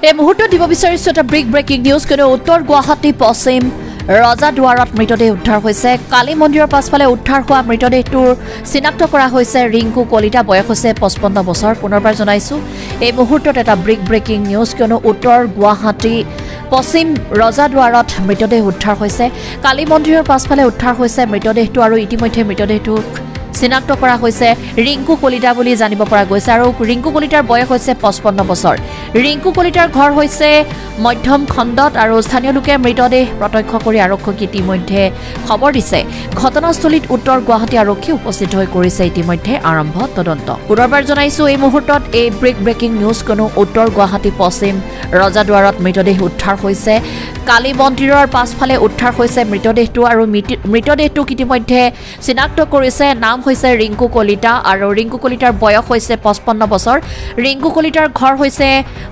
এই মুহূৰ্তত দিব বিচাৰিছো এটা ব্ৰেকিং নিউজ কিন্তু উত্তৰ গুৱাহাটী পশ্চিম ৰজাদুৱাৰত মৃতদেহ উদ্ধাৰ হৈছে কালী মন্দিৰৰ পাছফালে উদ্ধাৰ হোৱা মৃতদেহটোৰ চিনাক্ত কৰা হৈছে ৰিংকু কলিতা বয়স হৈছে 55 বছৰ পুনৰবাৰ জনাইছো এই মুহূৰ্তত এটা ব্ৰেকিং নিউজ কিয়নো উত্তৰ গুৱাহাটী পশ্চিম ৰজাদুৱাৰত মৃতদেহ উদ্ধাৰ হৈছে কালী মন্দিৰৰ পাছফালে উদ্ধাৰ হৈছে মৃতদেহটো আৰু ইতিমধ্যে মৃতদেহটো চিনাক্ত কৰা হৈছে ৰিংকু কলিতা বুলি জানিব পৰা গৈছে আৰু ৰিংকু কলিতাৰ বয়স হৈছে 55 বছৰ ৰিংকু কলিতাৰ ঘৰ হৈছে মধ্যম খণ্ডত আৰু স্থানীয় লোকে মৃতদেহ প্ৰত্যক্ষ কৰি আৰক্ষীক ইতিমধ্যে খবৰ দিছে ঘটনাস্থলীত উত্তৰ গুৱাহাটী আৰক্ষী উপস্থিত হৈ কৰিছে ইতিমধ্যে আৰম্ভ তদন্ত পুনৰবাৰ জনাইছো এই মুহূৰ্তত এই ব্ৰেকিং নিউজ কোনো উত্তৰ গুৱাহাটী পশ্চিম ৰজাদুৱাৰত মৃতদেহ উদ্ধাৰ হৈছে কালী মন্দিৰৰ পাছফালে উদ্ধাৰ হৈছে মৃতদেহটো আৰু মৃতদেহটো ইতিমধ্যে চিনাক্ত কৰিছে নাম হৈছে ৰিংকু কলিতা আৰু ৰিংকু কলিতাৰ বয়স হৈছে 55 বছৰ ৰিংকু কলিতাৰ ঘৰ হৈছে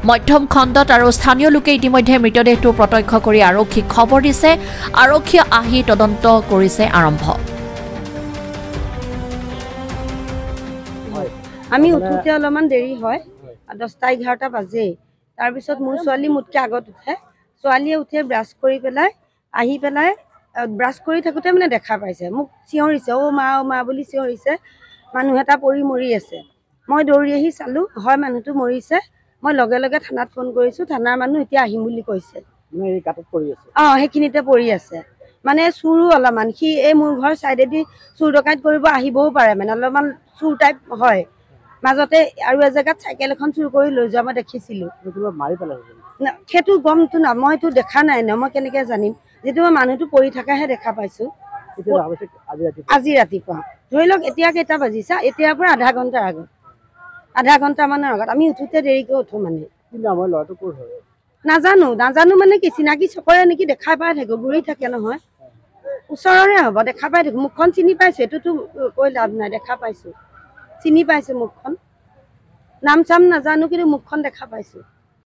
মধ্যম খণ্ডত আৰু স্থানীয় লোকে ইতিমধ্যে মৃতদেহটো প্ৰত্যক্ষ কৰি আৰক্ষীক খবৰ দিছে আৰক্ষী আহি তদন্ত কৰিছে আৰম্ভ আমি উঠোতে অলপমান দেৰি হয় 10টা 11টা বাজে তাৰ পিছত মোৰ ছোৱালী মুটকে আগত উঠে ছোৱালীয়ে উঠে ব্ৰাছ কৰি পেলাই আহি পেলাই ব্ৰাছ কৰি থাকোতে মানে দেখা পাইছে মোক চিঞৰিছে ও মা বুলি চিঞৰিছে মানুহ এটা পৰি মৰি আছে মই দৌৰি আহি চালো হয় মানুহটো মৰিছে মই লগে লগে থানাত ফোন কৰিছো থানাৰ মানুহ এতিয়া আহিম বুলি কৈছে মানে এই কাটত পৰি আছে হেখিনিতে পৰি আছে মানে চুৰু অলপমান সি এই মোৰ ঘৰ সাইডেদি চুৰ ডকাইত কৰিব আহিবও পাৰে মানে অলপমান চুৰ টাইপ হয় মাজতে আৰু এজেগাত সাইকেল এখন চুৰ কৰি লৈ যোৱা মই দেখিছিলো মাৰি পেলাইছে সেইটো গমটো না মইতো দেখা নাই ন মই কেনেকৈ জানিম যেটো মানুহটো পৰি থাকাহে দেখা পাইছো আজি ৰাতিপুৱা ধৰি লওক এতিয়া কেইটা বাজিছা এতিয়াৰ পৰা আধা ঘণ্টা মানৰ আগত আমি উঠোতে দেৰিকৈ উঠো মানে নাজানো মানে কি চিনাকি চকৰে নেকি দেখা পাই থাকো ঘূৰি থাকে নহয় ওচৰৰে হ'ব দেখা পাই থাকো মুখখন চিনি পাইছো এইটোতো কৈ লাভ নাই দেখা পাইছো চিনি পাইছো মুখখন নাম চাম নাজানো কিন্তু মুখখন দেখা পাইছো